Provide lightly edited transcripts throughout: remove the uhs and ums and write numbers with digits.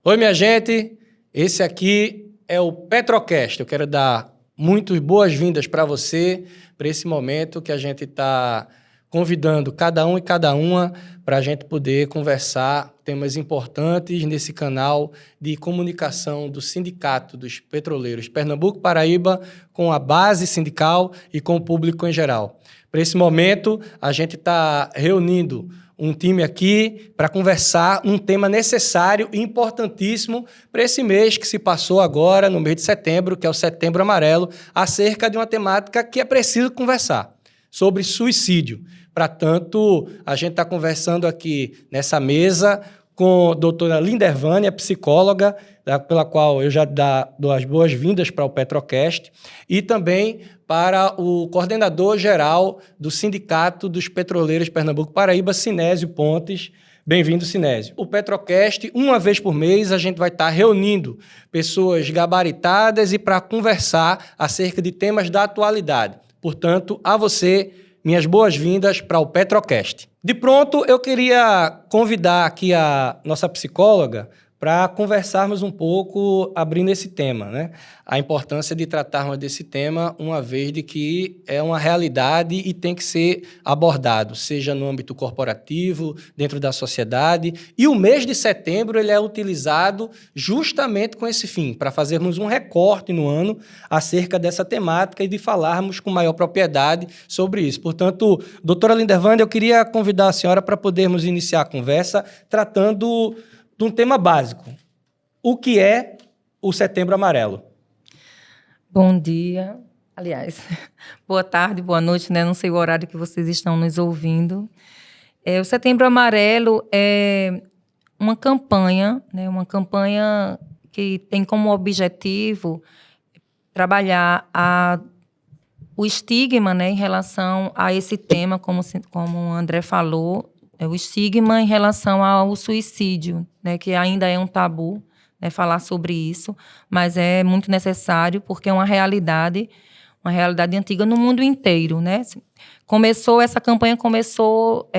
Oi, minha gente, esse aqui é o Petrocast. Eu quero dar muito boas-vindas para você, para esse momento que a gente está convidando cada um e cada uma para a gente poder conversar temas importantes nesse canal de comunicação do Sindicato dos Petroleiros Pernambuco, Paraíba, com a base sindical e com o público em geral. Para esse momento, a gente está reunindo um time aqui para conversar um tema necessário e importantíssimo para esse mês que se passou agora, no mês de setembro, que é o Setembro Amarelo, acerca de uma temática que é preciso conversar, sobre suicídio. Para tanto, a gente está conversando aqui nessa com a doutora Lindervânia, psicóloga, pela qual eu já dou as boas-vindas para o Petrocast, e também para o coordenador-geral do Sindicato dos Petroleiros Pernambuco Paraíba, Sinésio Pontes. Bem-vindo, Sinésio. O Petrocast, uma vez por mês, a gente vai estar reunindo pessoas gabaritadas e para conversar acerca de temas da atualidade. Portanto, a você, minhas boas-vindas para o Petrocast. De pronto, eu queria convidar aqui a nossa psicóloga para conversarmos um pouco abrindo esse tema, né? A importância de tratarmos desse tema, uma vez de que é uma realidade e tem que ser abordado, seja no âmbito corporativo, dentro da sociedade. E o mês de setembro ele é utilizado justamente com esse fim, para fazermos um recorte no ano acerca dessa temática e de falarmos com maior propriedade sobre isso. Portanto, doutora Lindervânia, eu queria convidar a senhora para podermos iniciar a conversa tratando de um tema básico. O que é o Setembro Amarelo? Bom dia. Aliás, boa tarde, boa noite, né? Não sei o horário que vocês estão nos ouvindo. O Setembro Amarelo é uma campanha, né? Uma campanha que tem como objetivo trabalhar o estigma, né, em relação a esse tema, como o André falou, o estigma em relação ao suicídio, né, que ainda é um tabu, né, falar sobre isso, mas é muito necessário porque é uma realidade antiga no mundo inteiro, né? Essa campanha começou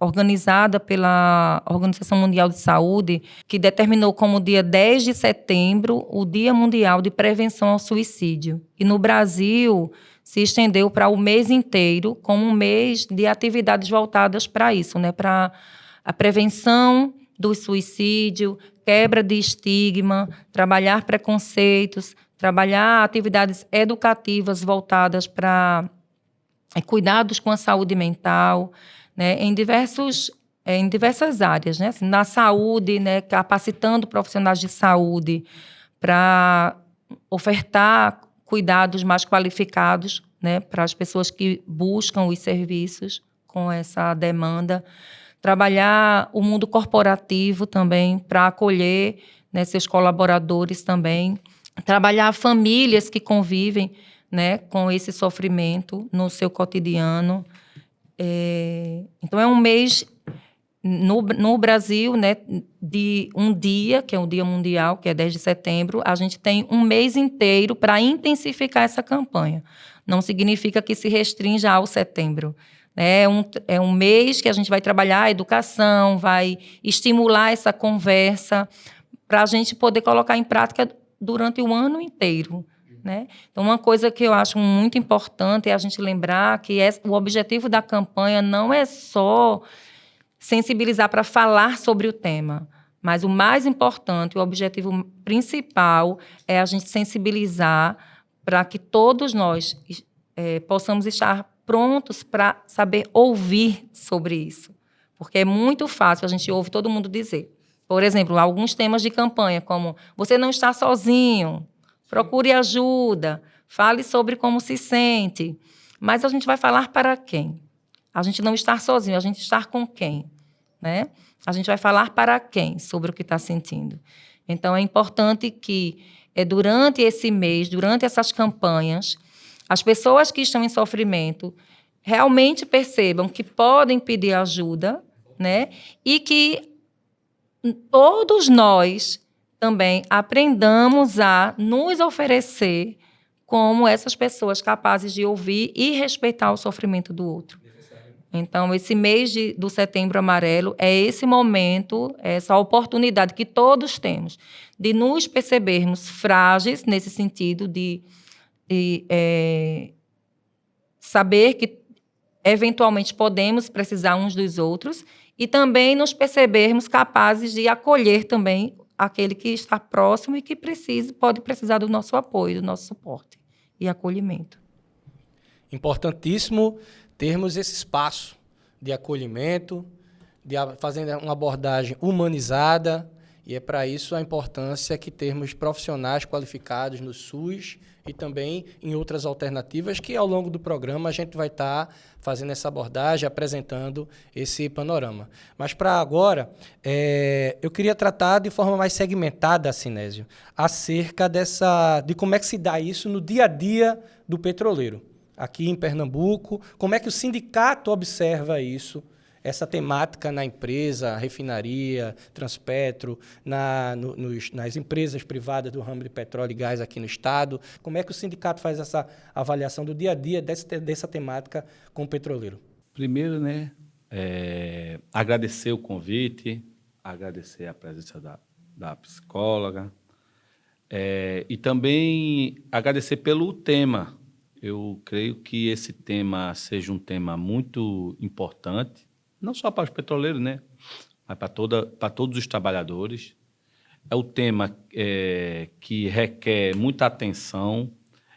organizada pela Organização Mundial de Saúde, que determinou como dia 10 de setembro o Dia Mundial de Prevenção ao Suicídio. E no Brasil se estendeu para o mês inteiro, como um mês de atividades voltadas para isso, né? Para a prevenção do suicídio, quebra de estigma, trabalhar preconceitos, trabalhar atividades educativas voltadas para cuidados com a saúde mental, né? Em diversas áreas, né? Assim, na saúde, né? Capacitando profissionais de saúde para ofertar cuidados mais qualificados, né, para as pessoas que buscam os serviços com essa demanda. Trabalhar o mundo corporativo também para acolher, né, seus colaboradores também. Trabalhar famílias que convivem, né, com esse sofrimento no seu cotidiano. Então, é um mês no Brasil, né, de um dia, que é o Dia Mundial, que é 10 de setembro, a gente tem um mês inteiro para intensificar essa campanha. Não significa que se restrinja ao setembro. É um mês que a gente vai trabalhar a educação, vai estimular essa conversa para a gente poder colocar em prática durante o ano inteiro, né? Então, uma coisa que eu acho muito importante é a gente lembrar que o objetivo da campanha não é só sensibilizar para falar sobre o tema, mas o mais importante, o objetivo principal é a gente sensibilizar para que todos nós possamos estar prontos para saber ouvir sobre isso. Porque é muito fácil, a gente ouve todo mundo dizer. Por exemplo, alguns temas de campanha, como você não está sozinho, procure ajuda, fale sobre como se sente. Mas a gente vai falar para quem? A gente não estar sozinho, a gente estar com quem? Né? A gente vai falar para quem sobre o que está sentindo. Então, é importante que, durante esse mês, durante essas campanhas, as pessoas que estão em sofrimento realmente percebam que podem pedir ajuda, né? E que todos nós também aprendamos a nos oferecer como essas pessoas capazes de ouvir e respeitar o sofrimento do outro. Então, esse mês do Setembro Amarelo é esse momento, essa oportunidade que todos temos de nos percebermos frágeis nesse sentido de saber que eventualmente podemos precisar uns dos outros e também nos percebermos capazes de acolher também aquele que está próximo e que pode precisar do nosso apoio, do nosso suporte e acolhimento. Importantíssimo termos esse espaço de acolhimento, fazendo uma abordagem humanizada, e é para isso a importância que termos profissionais qualificados no SUS e também em outras alternativas que ao longo do programa a gente vai estar fazendo essa abordagem, apresentando esse panorama. Mas para agora, eu queria tratar de forma mais segmentada, Sinésio, acerca de como é que se dá isso no dia a dia do petroleiro. Aqui em Pernambuco, como é que o sindicato observa isso, essa temática na empresa, refinaria, Transpetro, nas empresas privadas do ramo de petróleo e gás aqui no estado? Como é que o sindicato faz essa avaliação do dia a dia dessa temática com o petroleiro? Primeiro, agradecer o convite, agradecer a presença da psicóloga e também agradecer pelo tema. Eu creio que esse tema seja um tema muito importante, não só para os petroleiros, mas para todos os trabalhadores. É um tema que requer muita atenção,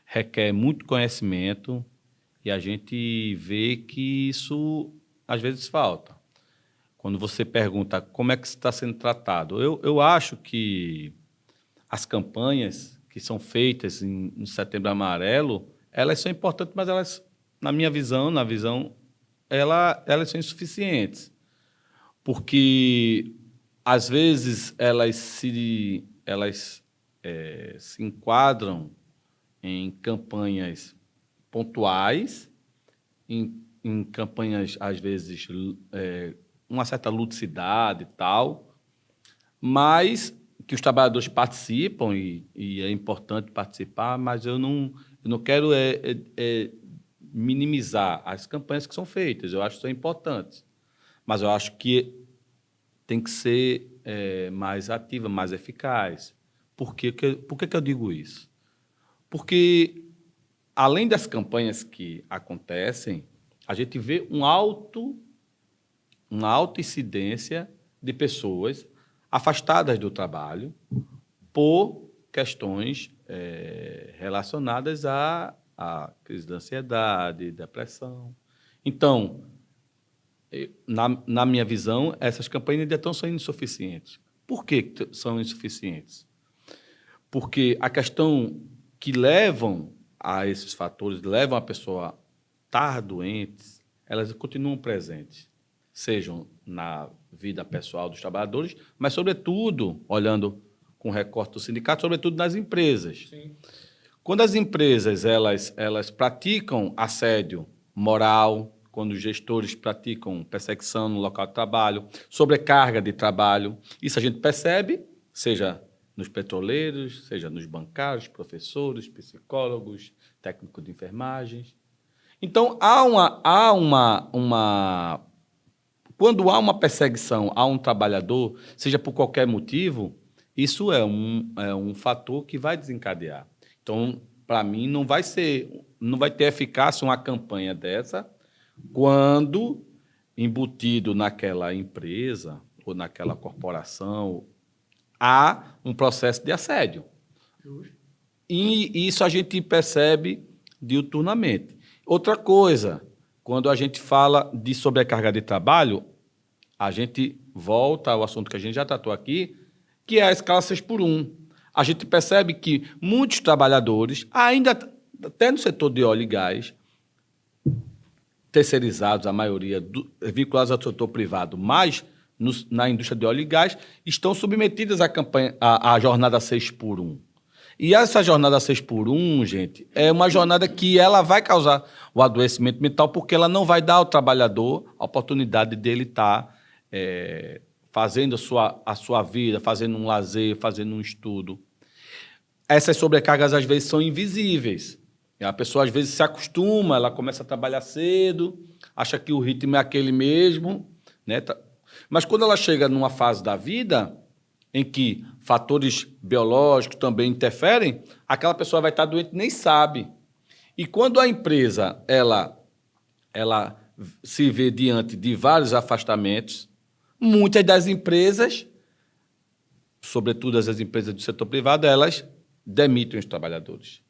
requer muito conhecimento, e a gente vê que isso, às vezes, falta. Quando você pergunta como é que está sendo tratado, eu acho que as campanhas que são feitas no Setembro Amarelo, elas são importantes, mas elas, na minha visão, elas são insuficientes. Porque, às vezes, elas se enquadram em campanhas pontuais, em campanhas, às vezes, uma certa ludicidade e tal, mas que os trabalhadores participam, e é importante participar, mas eu não quero minimizar as campanhas que são feitas. Eu acho que são importantes, mas eu acho que tem que ser mais ativa, mais eficaz. Por que eu digo isso? Porque, além das campanhas que acontecem, a gente vê uma alta incidência de pessoas afastadas do trabalho por questões relacionadas à crise de ansiedade, depressão. Então, na minha visão, essas campanhas ainda estão sendo insuficientes. Por que são insuficientes? Porque a questão que levam a esses fatores, levam a pessoa a estar doente, elas continuam presentes, sejam na vida pessoal dos trabalhadores, mas, sobretudo, olhando com recorte do sindicato, sobretudo nas empresas. Sim. Quando as empresas elas praticam assédio moral, quando os gestores praticam perseguição no local de trabalho, sobrecarga de trabalho, isso a gente percebe, seja nos petroleiros, seja nos bancários, professores, psicólogos, técnicos de enfermagens. Então, quando há uma perseguição a um trabalhador, seja por qualquer motivo, isso é um fator que vai desencadear. Então, para mim, não vai ter eficácia uma campanha dessa quando embutido naquela empresa ou naquela corporação há um processo de assédio. E isso a gente percebe diuturnamente. Outra coisa, quando a gente fala de sobrecarga de trabalho, a gente volta ao assunto que a gente já tratou aqui, que é a escala 6x1. A gente percebe que muitos trabalhadores, ainda até no setor de óleo e gás, terceirizados, a maioria vinculados ao setor privado, mas na indústria de óleo e gás, estão submetidas à jornada 6x1. E essa jornada 6x1, gente, é uma jornada que ela vai causar o adoecimento mental, porque ela não vai dar ao trabalhador a oportunidade dele estar fazendo a sua vida, fazendo um lazer, fazendo um estudo. Essas sobrecargas, às vezes, são invisíveis. E a pessoa, às vezes, se acostuma, ela começa a trabalhar cedo, acha que o ritmo é aquele mesmo, né? Mas quando ela chega numa fase da vida em que fatores biológicos também interferem, aquela pessoa vai estar doente e nem sabe. E quando a empresa ela se vê diante de vários afastamentos, muitas das empresas, sobretudo as empresas do setor privado, elas demitem os trabalhadores.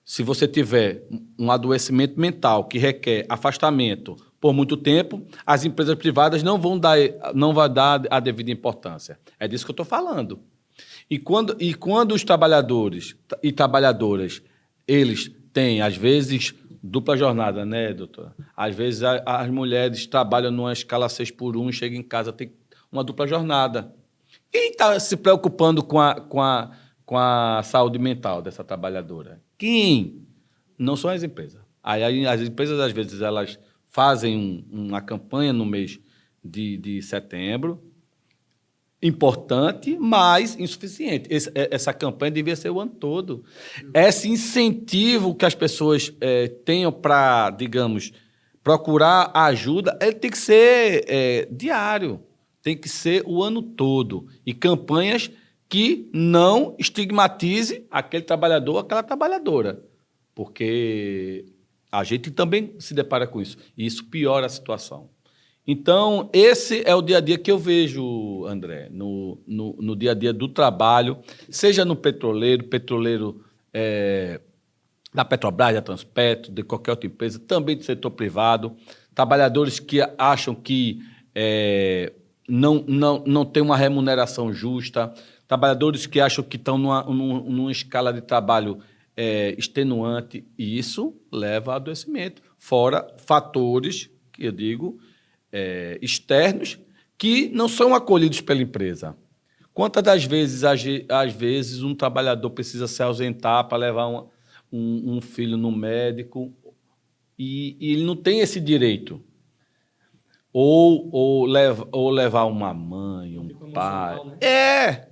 Se você tiver um adoecimento mental que requer afastamento por muito tempo, as empresas privadas não vão dar a devida importância. É disso que eu estou falando. E quando os trabalhadores e trabalhadoras, eles têm, às vezes, dupla jornada, né, doutora? Às vezes as mulheres trabalham numa escala 6x1, chegam em casa, tem uma dupla jornada. Quem está se preocupando com a saúde mental dessa trabalhadora? Quem? Não são as empresas. Aí as empresas, às vezes, elas fazem uma campanha no mês de setembro, importante, mas insuficiente. Essa campanha devia ser o ano todo. Esse incentivo que as pessoas tenham para, digamos, procurar ajuda, ele tem que ser diário, tem que ser o ano todo. E campanhas que não estigmatize aquele trabalhador, aquela trabalhadora, porque a gente também se depara com isso, e isso piora a situação. Então, esse é o dia a dia que eu vejo, André, no dia a dia do trabalho, seja no petroleiro da Petrobras, da Transpetro, de qualquer outra empresa, também do setor privado, trabalhadores que acham que não tem uma remuneração justa, trabalhadores que acham que estão numa escala de trabalho extenuante, e isso leva a adoecimento. Fora fatores, que eu digo, externos, que não são acolhidos pela empresa. Quantas das vezes, às vezes, um trabalhador precisa se ausentar para levar um filho no médico e ele não tem esse direito? Ou levar uma mãe, um pai. Né?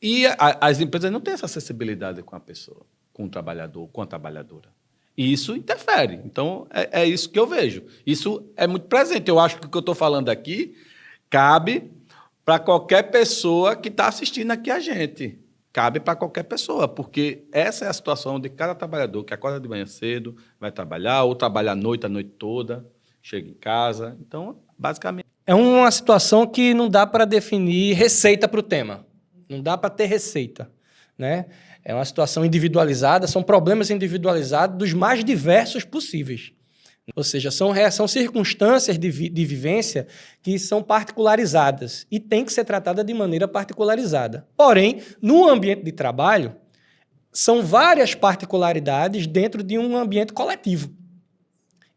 E as empresas não têm essa acessibilidade com a pessoa, com o trabalhador, com a trabalhadora. E isso interfere. Então, é isso que eu vejo. Isso é muito presente. Eu acho que o que eu estou falando aqui cabe para qualquer pessoa que está assistindo aqui a gente. Cabe para qualquer pessoa, porque essa é a situação de cada trabalhador que acorda de manhã cedo, vai trabalhar, ou trabalha à noite, a noite toda, chega em casa. Então, basicamente... É uma situação que não dá para definir receita para o tema. Não dá para ter receita, né? É uma situação individualizada, são problemas individualizados dos mais diversos possíveis. Ou seja, são circunstâncias de vivência que são particularizadas e têm que ser tratadas de maneira particularizada. Porém, no ambiente de trabalho, são várias particularidades dentro de um ambiente coletivo.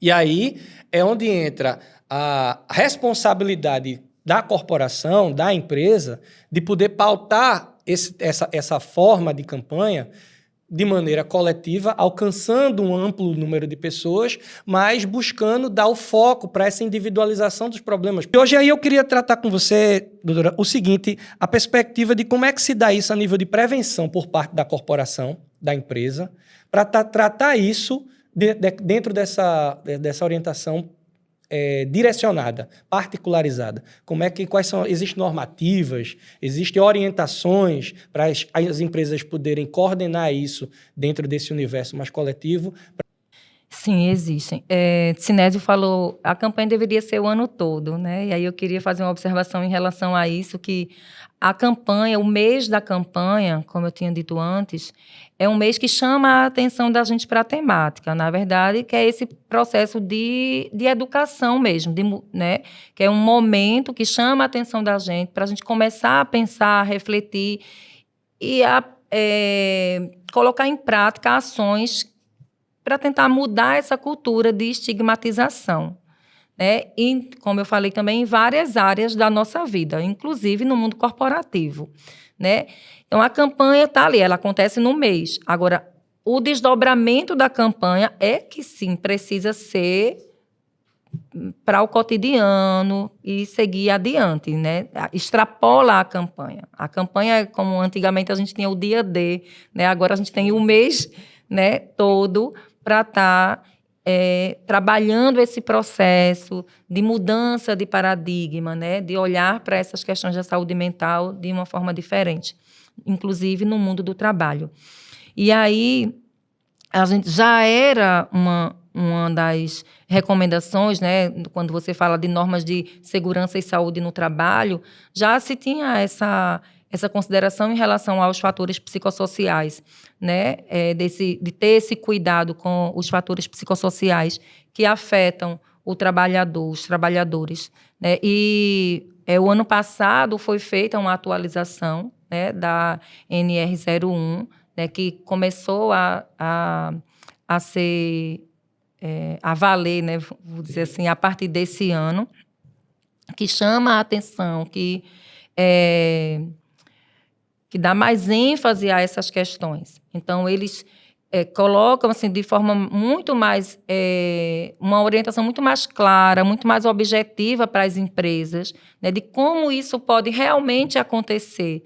E aí é onde entra a responsabilidade da corporação, da empresa, de poder pautar essa forma de campanha de maneira coletiva, alcançando um amplo número de pessoas, mas buscando dar o foco para essa individualização dos problemas. E hoje aí eu queria tratar com você, doutora, o seguinte, a perspectiva de como é que se dá isso a nível de prevenção por parte da corporação, da empresa, para tratar isso dentro dessa orientação direcionada, particularizada. Existem normativas, existem orientações para as empresas poderem coordenar isso dentro desse universo mais coletivo? Sim, existem. Sinésio falou, a campanha deveria ser o ano todo, né? E aí eu queria fazer uma observação em relação a isso, que a campanha, o mês da campanha, como eu tinha dito antes, é um mês que chama a atenção da gente para a temática, na verdade, que é esse processo de educação mesmo, né? Que é um momento que chama a atenção da gente para a gente começar a pensar, a refletir e a colocar em prática ações para tentar mudar essa cultura de estigmatização, né? E, como eu falei também, em várias áreas da nossa vida, inclusive no mundo corporativo, né? Então, a campanha está ali, ela acontece no mês. Agora, o desdobramento da campanha é que, sim, precisa ser para o cotidiano e seguir adiante, né? Extrapola a campanha. A campanha, como antigamente a gente tinha o dia D, né? Agora a gente tem o mês né, todo para estar trabalhando esse processo de mudança de paradigma, né, de olhar para essas questões da saúde mental de uma forma diferente, inclusive no mundo do trabalho. E aí, a gente já era uma das recomendações, né, quando você fala de normas de segurança e saúde no trabalho, já se tinha essa consideração em relação aos fatores psicossociais, né, de ter esse cuidado com os fatores psicossociais que afetam o trabalhador, os trabalhadores, né, e o ano passado foi feita uma atualização, né, da NR01, né, que começou a ser a valer, né, vou dizer assim, a partir desse ano, que chama a atenção, que dá mais ênfase a essas questões. Então, eles colocam assim, de forma muito mais, uma orientação muito mais clara, muito mais objetiva para as empresas, né, de como isso pode realmente acontecer.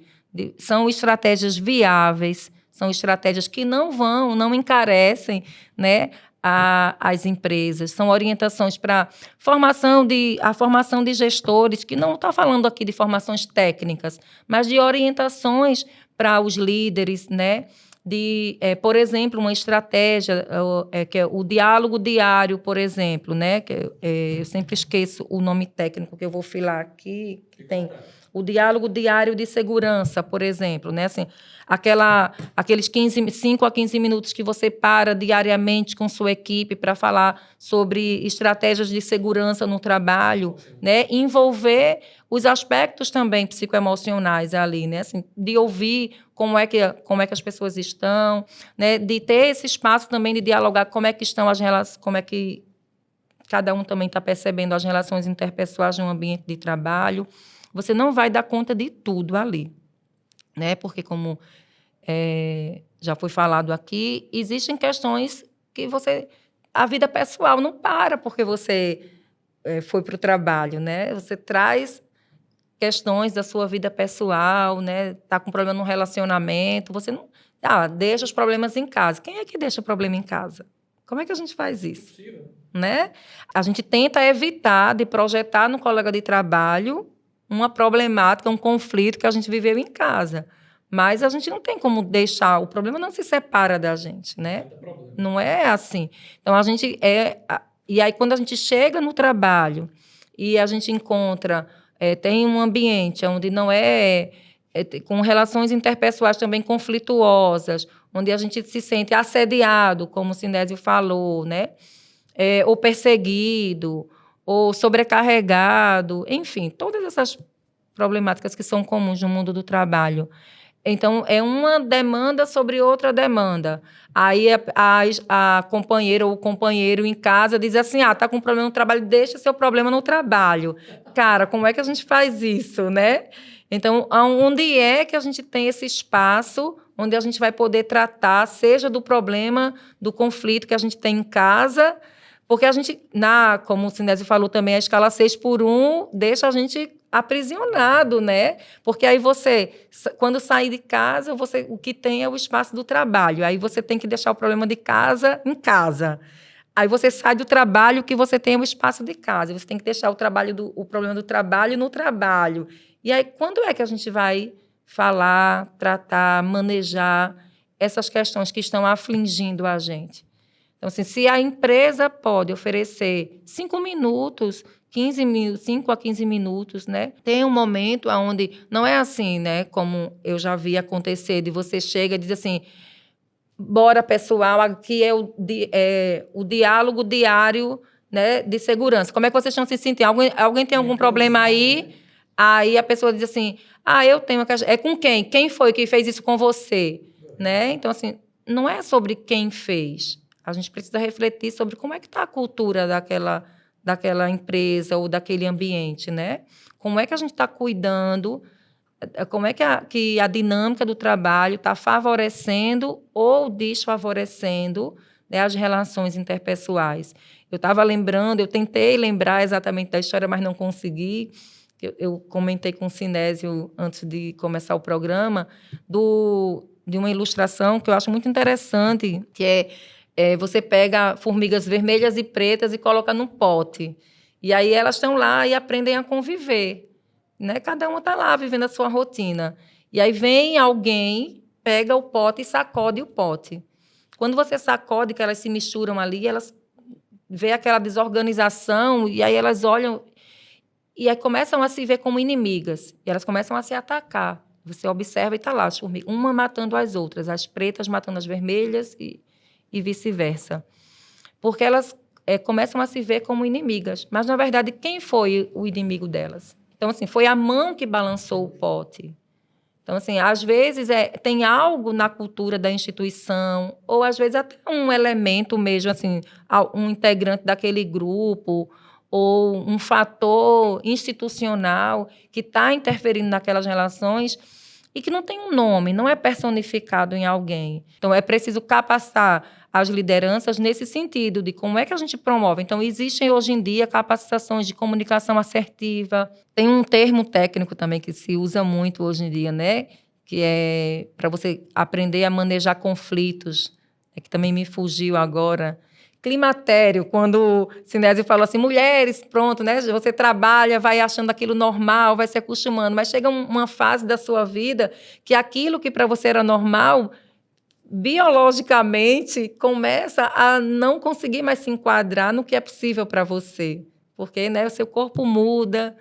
São estratégias viáveis, são estratégias que não encarecem, né, as empresas, são orientações para a formação de gestores, que não está falando aqui de formações técnicas, mas de orientações para os líderes, né, por exemplo, uma estratégia, que é o diálogo diário, por exemplo, né, que eu sempre esqueço o nome técnico que eu vou filar aqui, que tem o diálogo diário de segurança, por exemplo, né, assim, aqueles 5 a 15 minutos que você para diariamente com sua equipe para falar sobre estratégias de segurança no trabalho, né, envolver os aspectos também psicoemocionais ali, né, assim, de ouvir como é que as pessoas estão, né, de ter esse espaço também de dialogar como é que estão as relações, como é que cada um também está percebendo as relações interpessoais no ambiente de trabalho. Você não vai dar conta de tudo ali, né? Porque, como já foi falado aqui, existem questões que a vida pessoal não para porque você foi para o trabalho, né? Você traz questões da sua vida pessoal, né? Está com problema no relacionamento, você não deixa os problemas em casa. Quem é que deixa o problema em casa? Como é que a gente faz isso? Né? A gente tenta evitar de projetar no colega de trabalho uma problemática, um conflito que a gente viveu em casa. Mas a gente não tem como deixar, o problema não se separa da gente, né? Não é assim. Então, e aí, quando a gente chega no trabalho e a gente encontra, tem um ambiente onde não com relações interpessoais também conflituosas, onde a gente se sente assediado, como o Sinésio falou, né? Ou perseguido, ou sobrecarregado, enfim, todas essas problemáticas que são comuns no mundo do trabalho. Então, é uma demanda sobre outra demanda. Aí a companheira ou o companheiro em casa diz assim, está com problema no trabalho, deixa seu problema no trabalho. Cara, como é que a gente faz isso, né? Então, onde é que a gente tem esse espaço onde a gente vai poder tratar, seja do problema, do conflito que a gente tem em casa, porque a gente, como o Sinésio falou também, a escala 6x1 deixa a gente aprisionado, né? Porque aí quando sair de casa, o que tem é o espaço do trabalho. Aí você tem que deixar o problema de casa em casa. Aí você sai do trabalho, que você tem o espaço de casa. Você tem que deixar o problema do trabalho no trabalho. E aí, quando é que a gente vai falar, tratar, manejar essas questões que estão afligindo a gente? Então, assim, se a empresa pode oferecer 5 a 15 minutos, né? Tem um momento onde não é assim, né? Como eu já vi acontecer, de você chega e diz assim, bora, pessoal, aqui é o diálogo diário, né, de segurança. Como é que vocês estão se sentindo? Alguém tem algum problema aí? Aí a pessoa diz assim, eu tenho... É com quem? Quem foi que fez isso com você? Né? Então, assim, não é sobre quem fez. A gente precisa refletir sobre como é que está a cultura daquela empresa ou daquele ambiente, né? Como é que a gente está cuidando, como é que a dinâmica do trabalho está favorecendo ou desfavorecendo, né, as relações interpessoais. Eu tentei lembrar exatamente da história, mas não consegui. Eu comentei com o Sinésio, antes de começar o programa, de uma ilustração que eu acho muito interessante, que você pega formigas vermelhas e pretas e coloca num pote. E aí elas estão lá e aprendem a conviver, né? Cada uma está lá vivendo a sua rotina. E aí vem alguém, pega o pote e sacode o pote. Quando você sacode, que elas se misturam ali, elas vê aquela desorganização e aí elas olham e aí começam a se ver como inimigas. E elas começam a se atacar. Você observa e está lá as formigas, uma matando as outras, as pretas matando as vermelhas e vice-versa. Porque elas começam a se ver como inimigas. Mas, na verdade, quem foi o inimigo delas? Então, assim, foi a mão que balançou o pote. Então, assim, às vezes tem algo na cultura da instituição, ou às vezes até um elemento mesmo, assim, um integrante daquele grupo, ou um fator institucional que está interferindo naquelas relações e que não tem um nome, não é personificado em alguém. Então, é preciso capacitar as lideranças nesse sentido, de como é que a gente promove. Então, existem hoje em dia capacitações de comunicação assertiva. Tem um termo técnico também que se usa muito hoje em dia, né? Que é para você aprender a manejar conflitos, que também me fugiu agora. Climatério, quando o Sinésio falou assim, mulheres, pronto, né? Você trabalha, vai achando aquilo normal, vai se acostumando, mas chega uma fase da sua vida que aquilo que para você era normal, biologicamente, começa a não conseguir mais se enquadrar no que é possível para você. Porque, né, o seu corpo muda,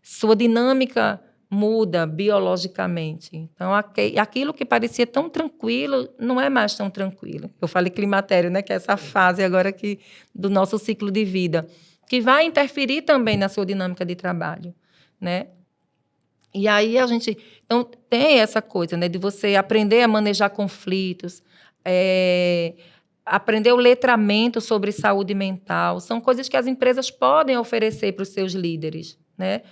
sua dinâmica muda biologicamente. Então, aquilo que parecia tão tranquilo não é mais tão tranquilo. Eu falei climatério, né, que é essa fase agora do nosso ciclo de vida, que vai interferir também na sua dinâmica de trabalho, né? E aí a gente então, tem essa coisa, né, de você aprender a manejar conflitos, aprender o letramento sobre saúde mental. São coisas que as empresas podem oferecer para os seus líderes, né?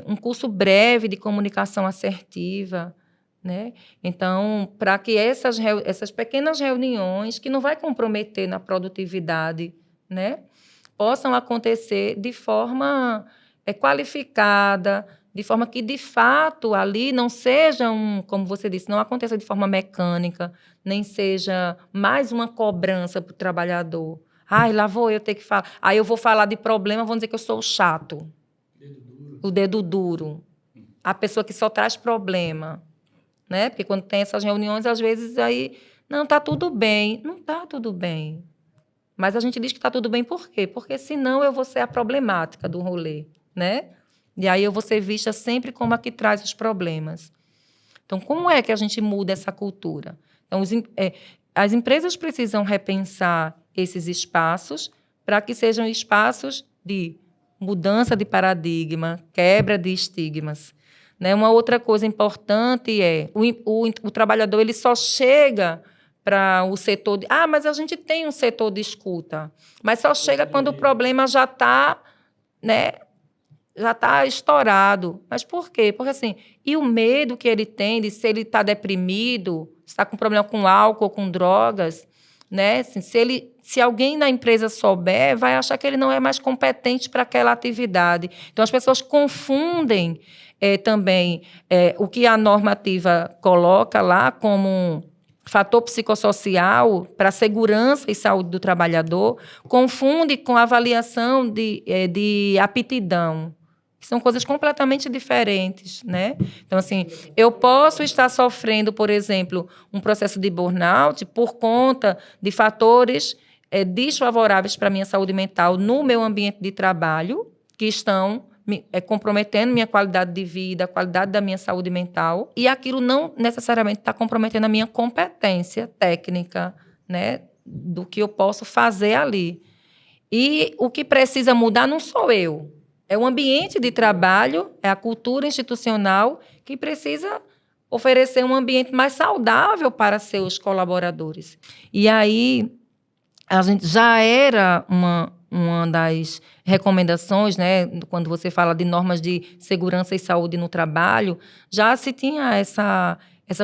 Um curso breve de comunicação assertiva, né? Então, para que essas pequenas reuniões, que não vai comprometer na produtividade, né, possam acontecer de forma qualificada, de forma que, de fato, ali não seja como você disse, não aconteça de forma mecânica, nem seja mais uma cobrança para o trabalhador. Ai, lá vou eu ter que falar. Aí eu vou falar de problema, vão dizer que eu sou o chato. O dedo duro. A pessoa que só traz problema. Né? Porque quando tem essas reuniões, às vezes, aí, não, está tudo bem. Não está tudo bem. Mas a gente diz que está tudo bem por quê? Porque senão eu vou ser a problemática do rolê, né? E aí eu vou ser vista sempre como a que traz os problemas. Então, como é que a gente muda essa cultura? Então, as empresas precisam repensar esses espaços para que sejam espaços de mudança de paradigma, quebra de estigmas. Né? Uma outra coisa importante é o trabalhador ele só chega para o setor de... mas a gente tem um setor de escuta. Mas só chega quando o problema já está, né, já está estourado. Mas por quê? Porque, assim, e o medo que ele tem de se ele está deprimido, se está com problema com álcool ou com drogas, né? Assim, se alguém na empresa souber, vai achar que ele não é mais competente para aquela atividade. Então, as pessoas confundem também o que a normativa coloca lá como fator psicossocial para a segurança e saúde do trabalhador, confunde com a avaliação de aptidão. São coisas completamente diferentes, né? Então, assim, eu posso estar sofrendo, por exemplo, um processo de burnout por conta de fatores desfavoráveis para a minha saúde mental no meu ambiente de trabalho, que estão comprometendo minha qualidade de vida, a qualidade da minha saúde mental, e aquilo não necessariamente está comprometendo a minha competência técnica, né, do que eu posso fazer ali. E o que precisa mudar não sou eu, é o ambiente de trabalho, é a cultura institucional que precisa oferecer um ambiente mais saudável para seus colaboradores. E aí, a gente já era uma das recomendações, né, quando você fala de normas de segurança e saúde no trabalho, já se tinha essa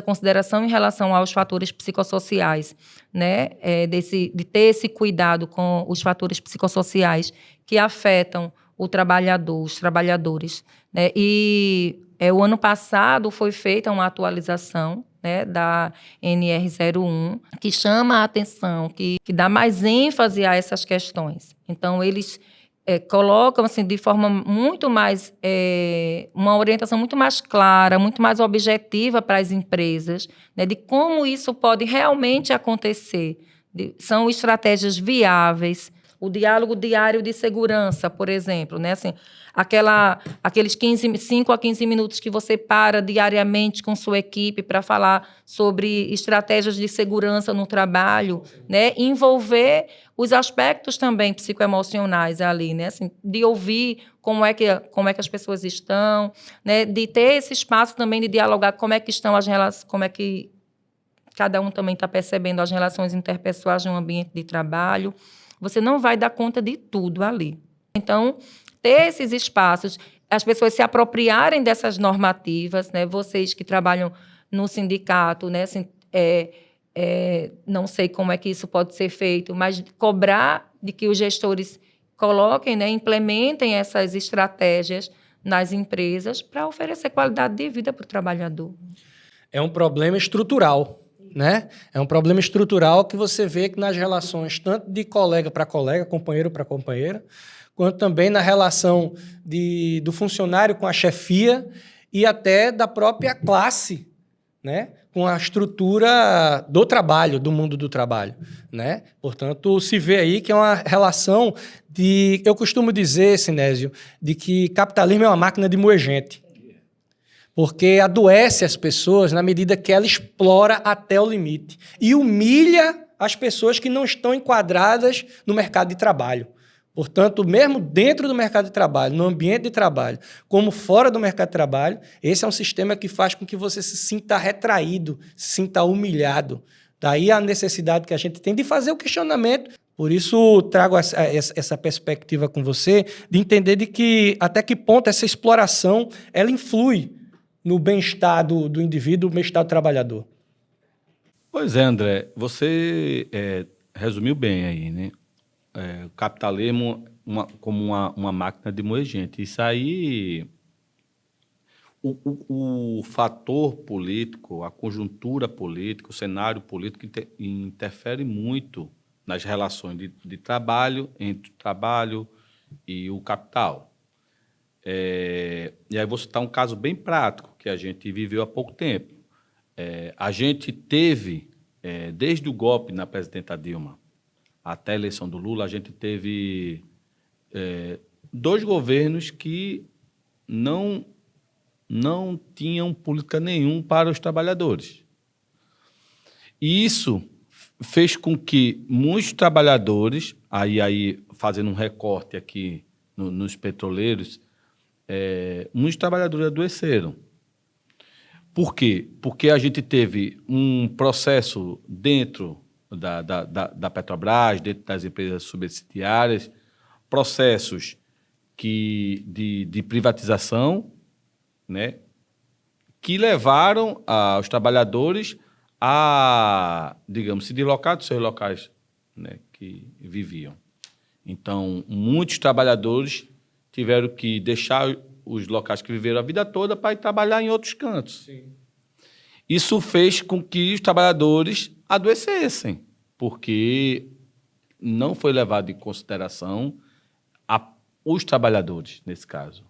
consideração em relação aos fatores psicossociais, né, de ter esse cuidado com os fatores psicossociais que afetam o trabalhador, os trabalhadores, né? E O ano passado foi feita uma atualização, né, da NR01, que chama a atenção, que dá mais ênfase a essas questões. Então, eles colocam assim, de forma muito mais, uma orientação muito mais clara, muito mais objetiva para as empresas, né, de como isso pode realmente acontecer. São estratégias viáveis. O diálogo diário de segurança, por exemplo, né? Assim, aqueles 5 a 15 minutos que você para diariamente com sua equipe para falar sobre estratégias de segurança no trabalho, né? Envolver os aspectos também psicoemocionais ali, né? Assim, de ouvir como é que as pessoas estão, né? De ter esse espaço também de dialogar como é que estão as relações, como é que cada um também está percebendo as relações interpessoais no ambiente de trabalho. Você não vai dar conta de tudo ali. Então, ter esses espaços, as pessoas se apropriarem dessas normativas, né? Vocês que trabalham no sindicato, né? Assim, não sei como é que isso pode ser feito, mas cobrar de que os gestores coloquem, né? Implementem essas estratégias nas empresas para oferecer qualidade de vida para o trabalhador. É um problema estrutural, né? É um problema estrutural que você vê que nas relações tanto de colega para colega, companheiro para companheira, quanto também na relação do funcionário com a chefia e até da própria classe, né? Com a estrutura do trabalho, do mundo do trabalho, né? Portanto, se vê aí que é uma relação de... Eu costumo dizer, Sinésio, de que capitalismo é uma máquina de moer gente. Porque adoece as pessoas na medida que ela explora até o limite e humilha as pessoas que não estão enquadradas no mercado de trabalho. Portanto, mesmo dentro do mercado de trabalho, no ambiente de trabalho, como fora do mercado de trabalho, esse é um sistema que faz com que você se sinta retraído, se sinta humilhado. Daí a necessidade que a gente tem de fazer o questionamento. Por isso, trago essa perspectiva com você, de entender de que até que ponto essa exploração ela influi no bem-estar do indivíduo, no bem-estar do trabalhador. Pois é, André, você resumiu bem aí, né? O capitalismo como uma máquina de moer gente. Isso aí, o fator político, a conjuntura política, o cenário político interfere muito nas relações de trabalho, entre o trabalho e o capital. E aí vou citar um caso bem prático que a gente viveu há pouco tempo. A gente teve, desde o golpe na presidenta Dilma até a eleição do Lula, a gente teve 2 governos que não tinham política nenhuma para os trabalhadores. E isso fez com que muitos trabalhadores, aí fazendo um recorte aqui nos petroleiros, muitos trabalhadores adoeceram. Por quê? Porque a gente teve um processo dentro da Petrobras, dentro das empresas subsidiárias, processos de privatização, né, que levaram os trabalhadores a, digamos, se deslocar dos seus locais, né, que viviam. Então, muitos trabalhadores tiveram que deixar os locais que viveram a vida toda para ir trabalhar em outros cantos. Sim. Isso fez com que os trabalhadores adoecessem, porque não foi levado em consideração os trabalhadores, nesse caso,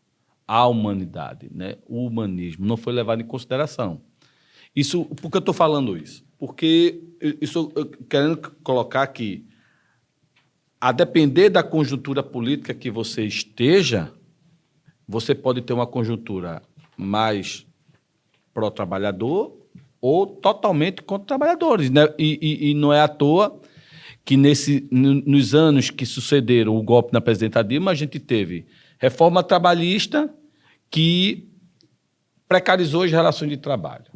a humanidade, né? O humanismo não foi levado em consideração. Por que eu estou falando isso? Porque isso eu querendo colocar aqui, a depender da conjuntura política que você esteja, você pode ter uma conjuntura mais pró-trabalhador ou totalmente contra trabalhadores, né? E não é à toa que nos anos que sucederam o golpe na presidenta Dilma, a gente teve reforma trabalhista que precarizou as relações de trabalho.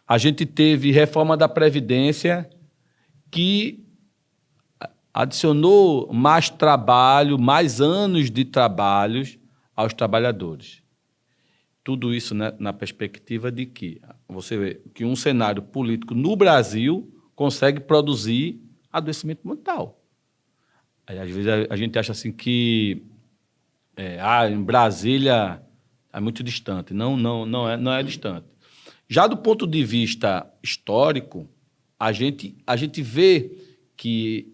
A gente teve reforma da Previdência que adicionou mais trabalho, mais anos de trabalhos aos trabalhadores. Tudo isso, né, na perspectiva de que você vê que um cenário político no Brasil consegue produzir adoecimento mental. Aí, às vezes a gente acha assim que em Brasília É muito distante. Não é distante. Já do ponto de vista histórico, a gente vê que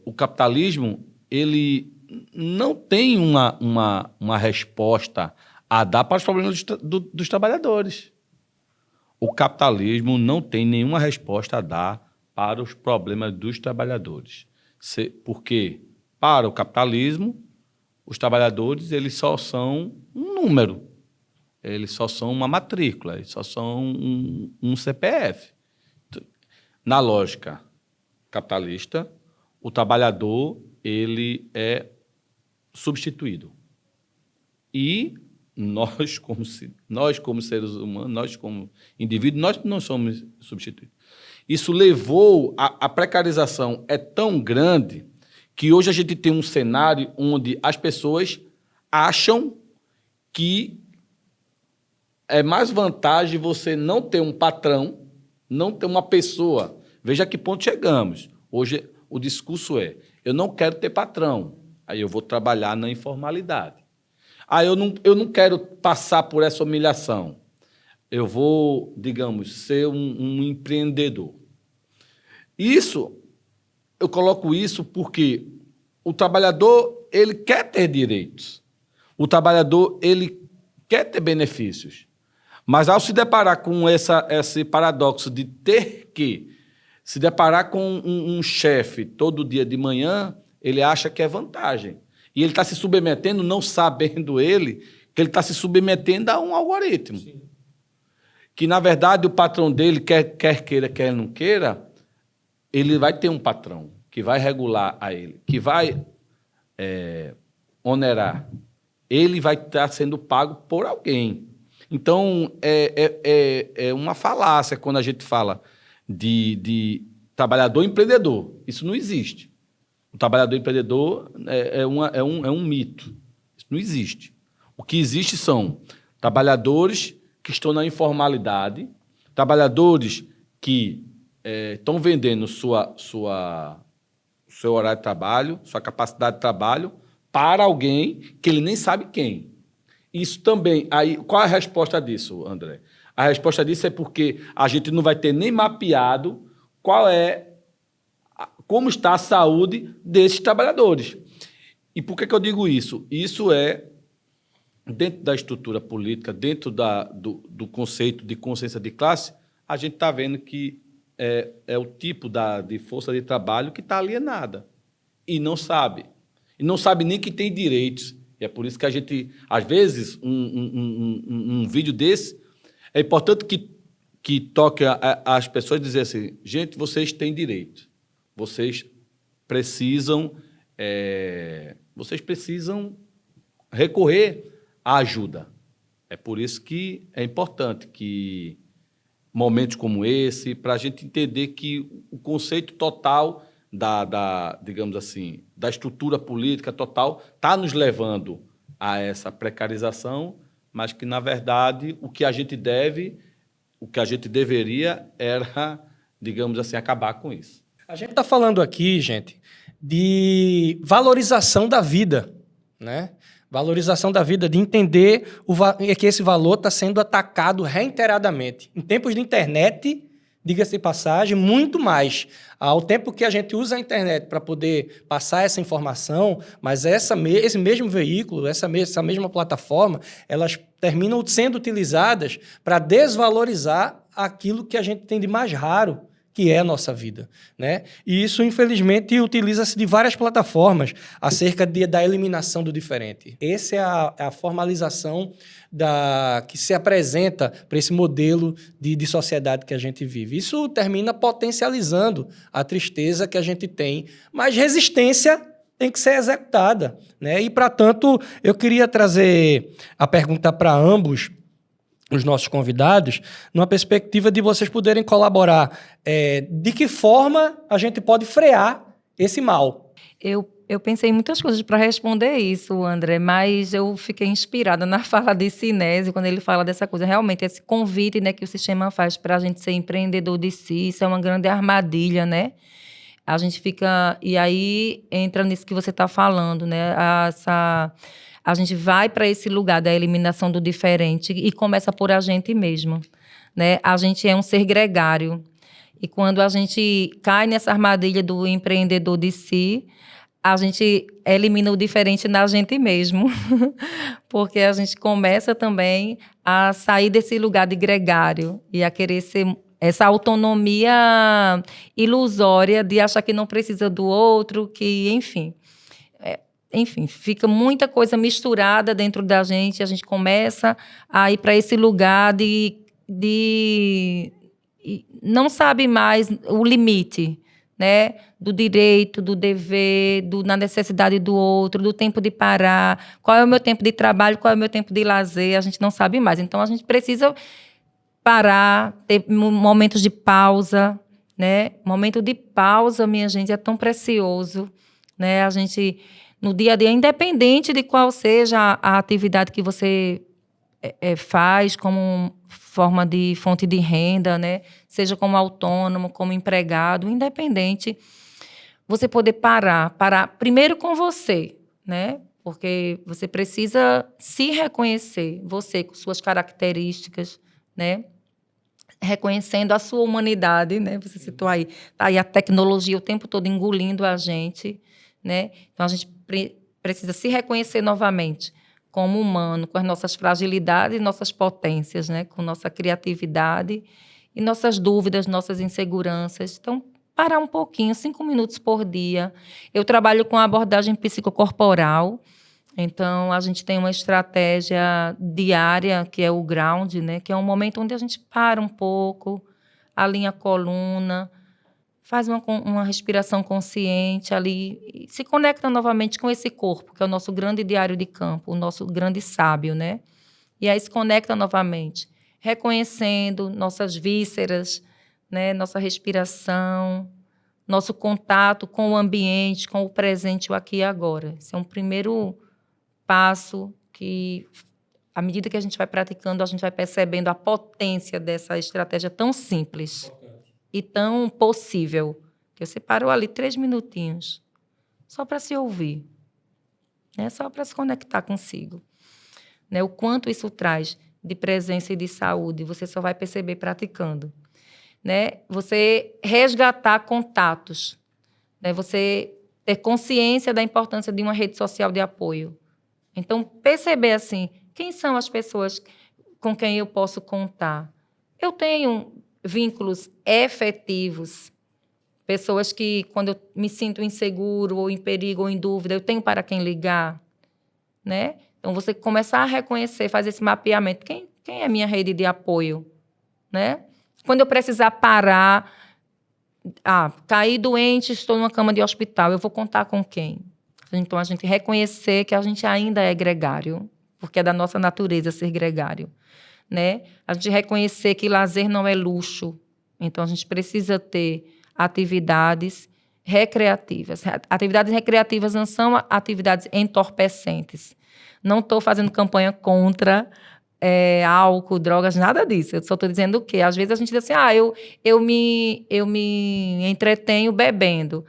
o capitalismo ele não tem uma resposta a dar para os problemas dos trabalhadores. O capitalismo não tem nenhuma resposta a dar para os problemas dos trabalhadores. Porque, para o capitalismo, os trabalhadores eles só são um número, eles só são uma matrícula, eles só são um CPF. Na lógica capitalista, o trabalhador ele é substituído. E nós, como seres humanos, nós, como indivíduos, nós não somos substituídos. Isso levou... A precarização é tão grande que hoje a gente tem um cenário onde as pessoas acham que é mais vantagem você não ter um patrão, não ter uma pessoa. Veja a que ponto chegamos. Hoje o discurso é: eu não quero ter patrão, aí eu vou trabalhar na informalidade. Eu não quero passar por essa humilhação, eu vou, digamos, ser um empreendedor. Eu coloco isso porque o trabalhador ele quer ter direitos, o trabalhador ele quer ter benefícios, mas ao se deparar com esse paradoxo de ter que se deparar com um chefe todo dia de manhã, ele acha que é vantagem. E ele está se submetendo, não sabendo ele, que ele está se submetendo a um algoritmo. Sim. Que, na verdade, o patrão dele, quer queira, quer não queira, ele vai ter um patrão que vai regular a ele, que vai onerar. Ele vai estar sendo pago por alguém. Então, é uma falácia quando a gente fala de trabalhador empreendedor. Isso não existe. O trabalhador empreendedor é um mito. Isso não existe. O que existe são trabalhadores que estão na informalidade, trabalhadores que estão vendendo seu horário de trabalho, sua capacidade de trabalho, para alguém que ele nem sabe quem. Isso também... Qual é a resposta disso, André? A resposta disso é porque a gente não vai ter nem mapeado como está a saúde desses trabalhadores. E por que eu digo isso? Isso é, dentro da estrutura política, dentro do conceito de consciência de classe, a gente está vendo que é o tipo de força de trabalho que está alienada e não sabe. E não sabe nem que tem direitos. E é por isso que a gente, às vezes, um vídeo desse, é importante que toque as pessoas e dizer assim: gente, vocês têm direito. Vocês precisam recorrer à ajuda. É por isso que é importante que momentos como esse, para a gente entender que o conceito total digamos assim, da estrutura política total está nos levando a essa precarização, mas que, na verdade, o que a gente deveria era, digamos assim, acabar com isso. A gente está falando aqui, gente, de valorização da vida, né? Valorização da vida, de entender que esse valor está sendo atacado reiteradamente. Em tempos de internet, diga-se de passagem, muito mais. Ao tempo que a gente usa a internet para poder passar essa informação, mas esse mesmo veículo, essa mesma plataforma, elas terminam sendo utilizadas para desvalorizar aquilo que a gente tem de mais raro, que é a nossa vida, né? E isso, infelizmente, utiliza-se de várias plataformas acerca da eliminação do diferente. Essa é a formalização que se apresenta para esse modelo de sociedade que a gente vive. Isso termina potencializando a tristeza que a gente tem, mas resistência tem que ser executada, né? E, para tanto, eu queria trazer a pergunta para ambos os nossos convidados, numa perspectiva de vocês poderem colaborar. De que forma a gente pode frear esse mal? Eu pensei em muitas coisas para responder isso, André, mas eu fiquei inspirada na fala de Sinésio, quando ele fala dessa coisa. Realmente, esse convite, né, que o sistema faz para a gente ser empreendedor de si, isso é uma grande armadilha, né? A gente fica... E aí entra nisso que você está falando, né? a gente vai para esse lugar da eliminação do diferente e começa por a gente mesmo, né? A gente é um ser gregário. E quando a gente cai nessa armadilha do empreendedor de si, a gente elimina o diferente na gente mesmo. Porque a gente começa também a sair desse lugar de gregário e a querer ser essa autonomia ilusória de achar que não precisa do outro, que, enfim. Enfim, fica muita coisa misturada dentro da gente, a gente começa a ir para esse lugar de não sabe mais o limite, né? Do direito, do dever, da necessidade do outro, do tempo de parar, qual é o meu tempo de trabalho, qual é o meu tempo de lazer, a gente não sabe mais. Então, a gente precisa parar, ter momentos de pausa, né? Momento de pausa, minha gente, é tão precioso, né? A gente, no dia a dia, independente de qual seja a atividade que você faz como forma de fonte de renda, né? Seja como autônomo, como empregado, independente, você poder parar primeiro com você, né? Porque você precisa se reconhecer, você com suas características, né? Reconhecendo a sua humanidade, né? Você citou aí, tá aí a tecnologia o tempo todo engolindo a gente, né? Então a gente precisa se reconhecer novamente como humano, com as nossas fragilidades e nossas potências, né? Com nossa criatividade e nossas dúvidas, nossas inseguranças. Então, parar um pouquinho, 5 minutos por dia. Eu trabalho com abordagem psicocorporal, então a gente tem uma estratégia diária, que é o ground, né? Que é um momento onde a gente para um pouco, alinha a coluna, faz uma respiração consciente ali e se conecta novamente com esse corpo, que é o nosso grande diário de campo, o nosso grande sábio, né? E aí se conecta novamente, reconhecendo nossas vísceras, né? Nossa respiração, nosso contato com o ambiente, com o presente, o aqui e agora. Esse é um primeiro passo que, à medida que a gente vai praticando, a gente vai percebendo a potência dessa estratégia tão simples e tão possível, que você parou ali 3 minutinhos, só para se ouvir, né? Só para se conectar consigo. Né? O quanto isso traz de presença e de saúde, você só vai perceber praticando. Né? Você resgatar contatos, né? Você ter consciência da importância de uma rede social de apoio. Então, perceber assim, quem são as pessoas com quem eu posso contar? Eu tenho vínculos efetivos, pessoas que, quando eu me sinto inseguro, ou em perigo, ou em dúvida, eu tenho para quem ligar, né? Então, você começar a reconhecer, fazer esse mapeamento. Quem é a minha rede de apoio? Né? Quando eu precisar parar, caí doente, estou numa cama de hospital, eu vou contar com quem? Então, a gente reconhecer que a gente ainda é gregário, porque é da nossa natureza ser gregário. Né? A gente reconhecer que lazer não é luxo. Então, a gente precisa ter atividades recreativas. Atividades recreativas não são atividades entorpecentes. Não estou fazendo campanha contra álcool, drogas, nada disso. Eu só estou dizendo o quê? Às vezes a gente diz assim, eu me entretenho bebendo.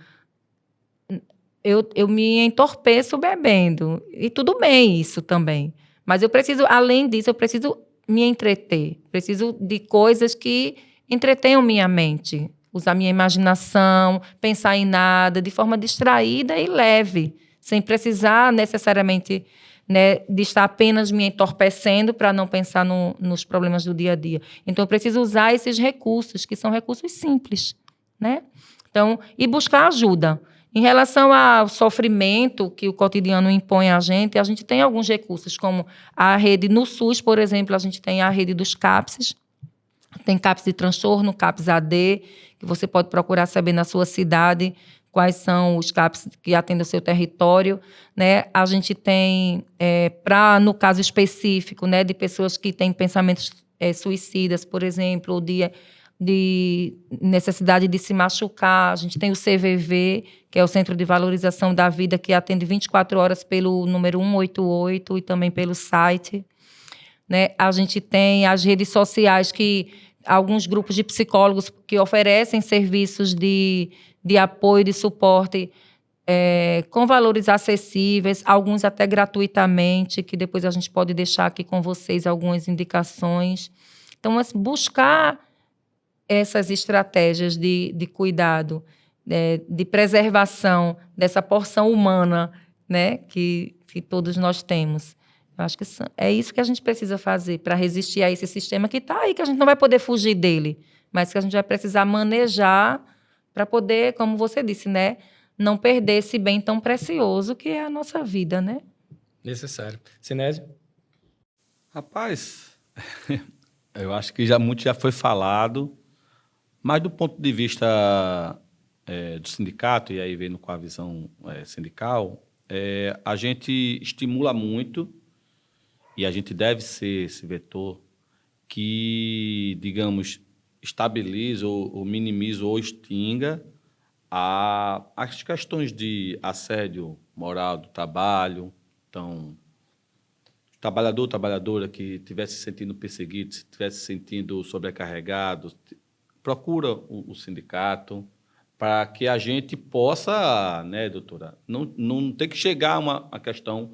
Eu me entorpeço bebendo. E tudo bem isso também. Mas eu preciso, além disso, eu preciso me entreter. Preciso de coisas que entretenham minha mente. Usar minha imaginação, pensar em nada, de forma distraída e leve. Sem precisar necessariamente, né, de estar apenas me entorpecendo para não pensar nos problemas do dia a dia. Então, eu preciso usar esses recursos, que são recursos simples. Né? Então, e buscar ajuda. Em relação ao sofrimento que o cotidiano impõe a gente tem alguns recursos, como a rede no SUS, por exemplo, a gente tem a rede dos CAPSes, tem CAPS de transtorno, CAPS AD, que você pode procurar saber na sua cidade quais são os CAPS que atendem o seu território. Né? A gente tem, no caso específico, né, de pessoas que têm pensamentos suicidas, por exemplo, ou de necessidade de se machucar. A gente tem o CVV, que é o Centro de Valorização da Vida, que atende 24 horas pelo número 188 e também pelo site. Né? A gente tem as redes sociais, que alguns grupos de psicólogos que oferecem serviços de apoio, de suporte com valores acessíveis, alguns até gratuitamente, que depois a gente pode deixar aqui com vocês algumas indicações. Então, buscar essas estratégias de cuidado, de preservação dessa porção humana, né, que todos nós temos. Eu acho que é isso que a gente precisa fazer para resistir a esse sistema que está aí, que a gente não vai poder fugir dele, mas que a gente vai precisar manejar para poder, como você disse, né, não perder esse bem tão precioso que é a nossa vida, né? Necessário. Sinésio? Rapaz, eu acho que muito já foi falado, mas do ponto de vista do sindicato, e aí vendo com a visão sindical, a gente estimula muito, e a gente deve ser esse vetor que, digamos, estabiliza ou minimiza ou extinga as questões de assédio moral do trabalho. Então, trabalhador, trabalhadora que estivesse se sentindo perseguido, se estivesse se sentindo sobrecarregado, procura o sindicato para que a gente possa, né, doutora, não ter que chegar a uma questão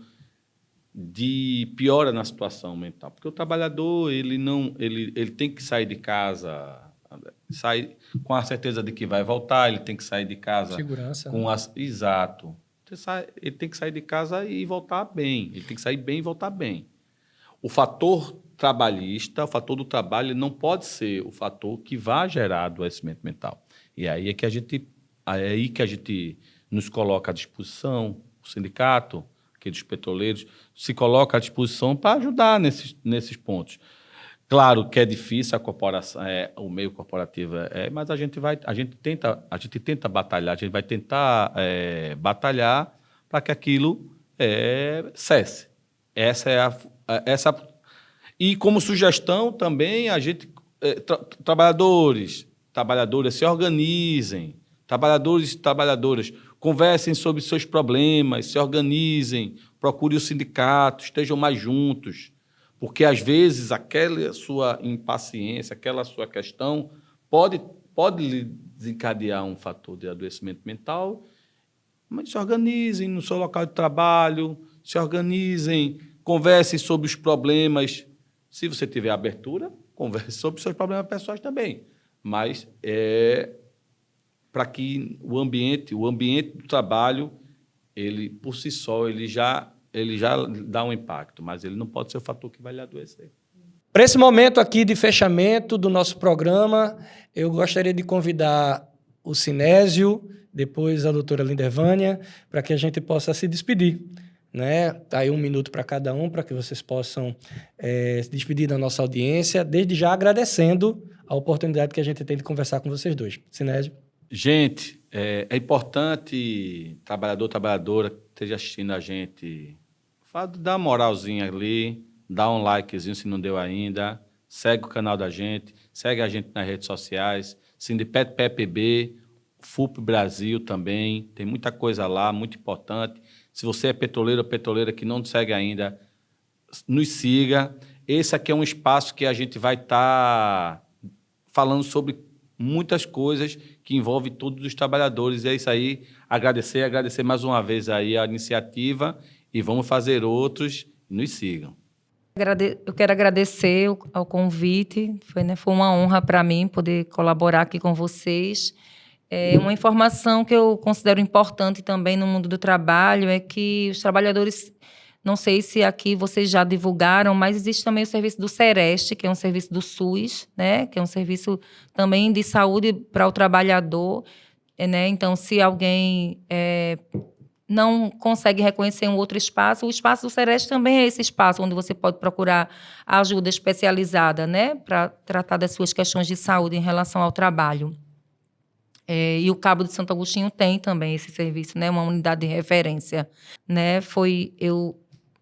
de piora na situação mental, porque o trabalhador ele tem que sair de casa, sair com a certeza de que vai voltar, ele tem que sair de casa segurança, com né? Exato. Ele tem que sair de casa e voltar bem, ele tem que sair bem e voltar bem. O fator trabalhista, o fator do trabalho, ele não pode ser o fator que vai gerar adoecimento mental. E aí é que a gente nos coloca à disposição, o sindicato, aqueles petroleiros, se coloca à disposição para ajudar nesses pontos. Claro que é difícil a corporação, o meio corporativo, mas a gente tenta batalhar, a gente vai tentar batalhar para que aquilo cesse. E como sugestão também a gente trabalhadoras se organizem, trabalhadores e trabalhadoras conversem sobre seus problemas, se organizem, procurem o sindicato, estejam mais juntos, porque, às vezes, aquela sua impaciência, aquela sua questão pode lhe desencadear um fator de adoecimento mental, mas se organizem no seu local de trabalho, se organizem, conversem sobre os problemas. Se você tiver abertura, converse sobre os seus problemas pessoais também, mas para que o ambiente do trabalho, ele por si só, ele já dá um impacto, mas ele não pode ser o fator que vai lhe adoecer. Para esse momento aqui de fechamento do nosso programa, eu gostaria de convidar o Sinésio, depois a doutora Lindervânia, para que a gente possa se despedir, né? Tá aí 1 minuto para cada um, para que vocês possam se despedir da nossa audiência, desde já agradecendo a oportunidade que a gente tem de conversar com vocês dois. Sinésio. Gente, é importante, trabalhador, trabalhadora, que esteja assistindo a gente, dá uma moralzinha ali, dá um likezinho se não deu ainda, segue o canal da gente, segue a gente nas redes sociais, Sindipet PPB, FUP Brasil também, tem muita coisa lá, muito importante. Se você é petroleiro ou petroleira que não nos segue ainda, nos siga. Esse aqui é um espaço que a gente vai estar falando sobre muitas coisas que envolvem todos os trabalhadores. E é isso aí, agradecer mais uma vez aí a iniciativa e vamos fazer outros, nos sigam. Eu quero agradecer ao convite, foi uma honra para mim poder colaborar aqui com vocês. Uma informação que eu considero importante também no mundo do trabalho é que os trabalhadores, não sei se aqui vocês já divulgaram, mas existe também o serviço do Sereste, que é um serviço do SUS, né, que é um serviço também de saúde para o trabalhador, né? Então, se alguém não consegue reconhecer um outro espaço, o espaço do Sereste também é esse espaço onde você pode procurar ajuda especializada, né, para tratar das suas questões de saúde em relação ao trabalho. E o Cabo de Santo Agostinho tem também esse serviço, né, uma unidade de referência, né? Foi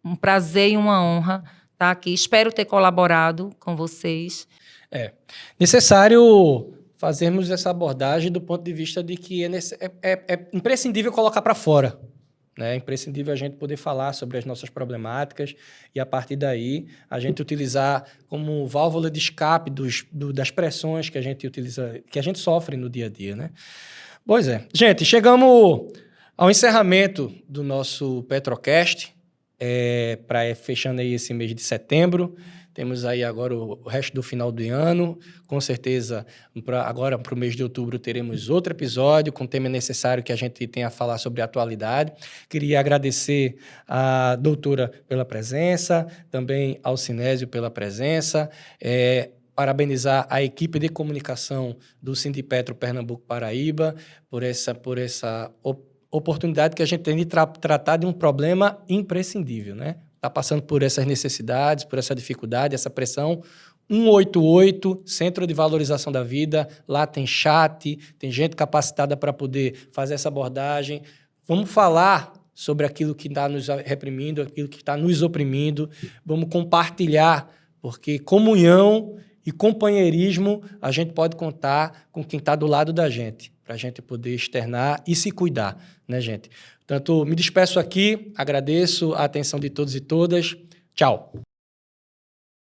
um prazer e uma honra estar aqui. Espero ter colaborado com vocês. É necessário fazermos essa abordagem do ponto de vista de que é imprescindível colocar para fora, né? É imprescindível a gente poder falar sobre as nossas problemáticas e, a partir daí, a gente utilizar como válvula de escape das pressões que a gente utiliza, que a gente sofre no dia a dia, né? Pois é. Gente, chegamos Ao encerramento do nosso Petrocast, fechando aí esse mês de setembro, temos aí agora o resto do final do ano. Com certeza, agora para o mês de outubro, teremos outro episódio com o tema necessário que a gente tenha a falar sobre a atualidade. Queria agradecer à doutora pela presença, também ao Sinésio pela presença, parabenizar a equipe de comunicação do Sindipetro Pernambuco Paraíba por essa oportunidade que a gente tem de tratar de um problema imprescindível, né? Está passando por essas necessidades, por essa dificuldade, essa pressão. 188, Centro de Valorização da Vida, lá tem chat, tem gente capacitada para poder fazer essa abordagem. Vamos falar sobre aquilo que está nos reprimindo, aquilo que está nos oprimindo, vamos compartilhar, porque comunhão e companheirismo a gente pode contar com quem está do lado da gente, para a gente poder externar e se cuidar, né, gente? Portanto, me despeço aqui, agradeço a atenção de todos e todas. Tchau!